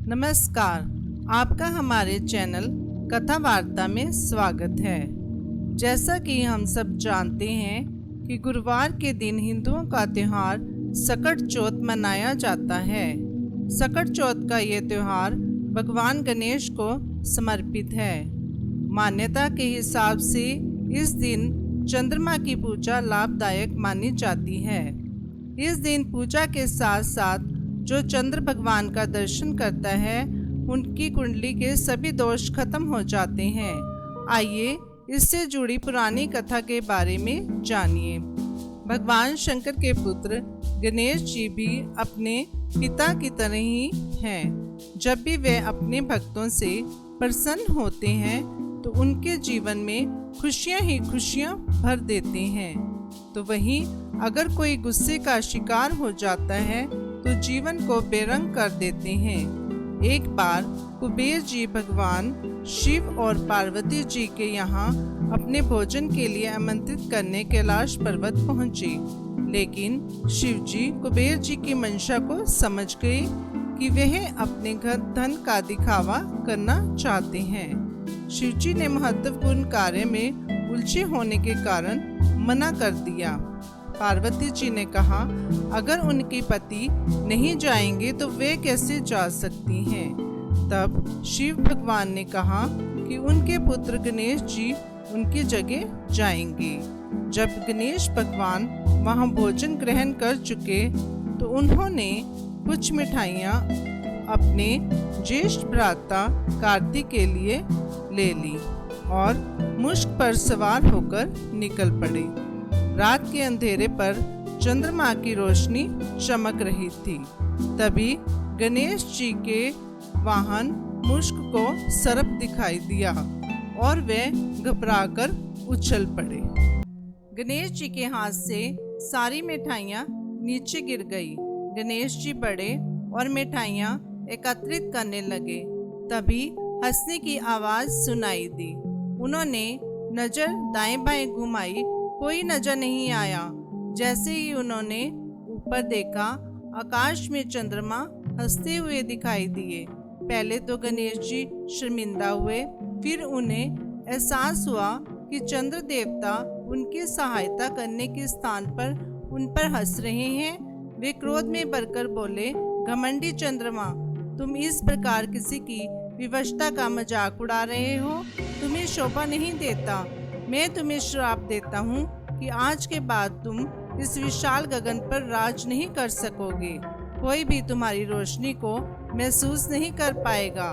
नमस्कार, आपका हमारे चैनल कथा वार्ता में स्वागत है। जैसा कि हम सब जानते हैं कि गुरुवार के दिन हिंदुओं का त्यौहार सकट चौथ मनाया जाता है। सकट चौथ का ये त्यौहार भगवान गणेश को समर्पित है। मान्यता के हिसाब से इस दिन चंद्रमा की पूजा लाभदायक मानी जाती है। इस दिन पूजा के साथ साथ जो चंद्र भगवान का दर्शन करता है उनकी कुंडली के सभी दोष खत्म हो जाते हैं। आइए इससे जुड़ी पुरानी कथा के बारे में जानिए। भगवान शंकर के पुत्र गणेश जी भी अपने पिता की तरह ही हैं। जब भी वे अपने भक्तों से प्रसन्न होते हैं तो उनके जीवन में खुशियां ही खुशियां भर देते हैं। तो वहीं अगर कोई गुस्से का शिकार हो जाता है तो जीवन को बेरंग कर देते हैं। एक बार कुबेर जी भगवान शिव और पार्वती जी के यहाँ अपने भोजन के लिए आमंत्रित करने कैलाश पर्वत पहुँचे, लेकिन शिव जी कुबेर जी की मंशा को समझ गए कि वह अपने धन का दिखावा करना चाहते हैं। शिव जी ने महत्वपूर्ण कार्य में उलझे होने के कारण मना कर दिया। पार्वती जी ने कहा, अगर उनके पति नहीं जाएंगे तो वे कैसे जा सकती हैं। तब शिव भगवान ने कहा कि उनके पुत्र गणेश जी उनकी जगह जाएंगे। जब गणेश भगवान वहां भोजन ग्रहण कर चुके तो उन्होंने कुछ मिठाइयाँ अपने ज्येष्ठ भ्राता कार्तिक के लिए ले ली और मुश्क पर सवार होकर निकल पड़े। रात के अंधेरे पर चंद्रमा की रोशनी चमक रही थी। तभी गणेश जी के वाहन मुश्क को सर्प दिखाई दिया और वे घबराकर उछल पड़े। गणेश जी के हाथ से सारी मिठाइयाँ नीचे गिर गई। गणेश जी बढ़े और मिठाइयाँ एकत्रित करने लगे। तभी हंसने की आवाज़ सुनाई दी। उन्होंने नज़र दाएं बाएं घुमाई, कोई नजर नहीं आया। जैसे ही उन्होंने ऊपर देखा, आकाश में चंद्रमा हंसते हुए दिखाई दिए। पहले तो गणेश जी शर्मिंदा हुए, फिर उन्हें एहसास हुआ कि चंद्र देवता उनकी सहायता करने के स्थान पर उन पर हंस रहे हैं। वे क्रोध में भरकर बोले, घमंडी चंद्रमा, तुम इस प्रकार किसी की विवशता का मजाक उड़ा रहे हो, तुम्हें शोभा नहीं देता। मैं तुम्हें श्राप देता हूँ कि आज के बाद तुम इस विशाल गगन पर राज नहीं कर सकोगे। कोई भी तुम्हारी रोशनी को महसूस नहीं कर पाएगा।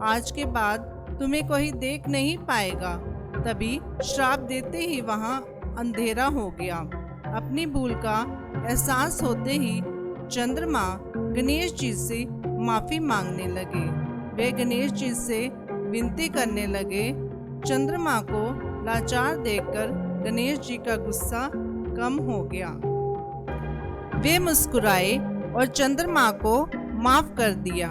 आज के बाद तुम्हें कोई देख नहीं पाएगा। तभी श्राप देते ही वहाँ अंधेरा हो गया। अपनी भूल का एहसास होते ही चंद्रमा गणेश जी से माफ़ी मांगने लगे। वे गणेश जी से विनती करने लगे। चंद्रमा को लाचार देखकर गणेश जी का गुस्सा कम हो गया। वे मुस्कुराए और चंद्रमा को माफ कर दिया।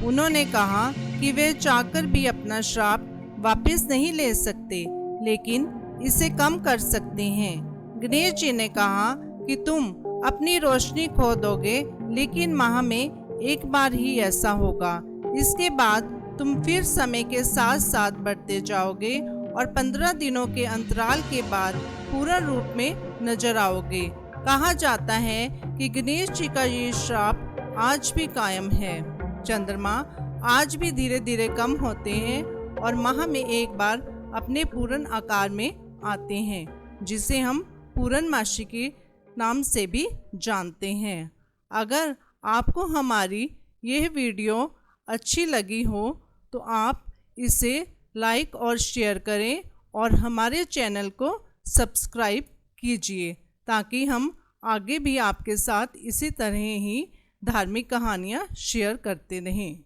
उन्होंने कहा कि वे चाहकर भी अपना श्राप वापस नहीं ले सकते, लेकिन इसे कम कर सकते हैं। गणेश जी ने कहा कि तुम अपनी रोशनी खो दोगे, लेकिन माह में एक बार ही ऐसा होगा। इसके बाद तुम फिर समय के साथ साथ बढ़ते जाओगे और 15 दिनों के अंतराल के बाद पूर्ण रूप में नजर आओगे। कहा जाता है कि गणेश जी का ये श्राप आज भी कायम है। चंद्रमा आज भी धीरे धीरे कम होते हैं और माह में एक बार अपने पूर्ण आकार में आते हैं, जिसे हम पूर्णमासी के नाम से भी जानते हैं। अगर आपको हमारी यह वीडियो अच्छी लगी हो तो आप इसे लाइक और शेयर करें और हमारे चैनल को सब्सक्राइब कीजिए, ताकि हम आगे भी आपके साथ इसी तरह ही धार्मिक कहानियाँ शेयर करते रहें।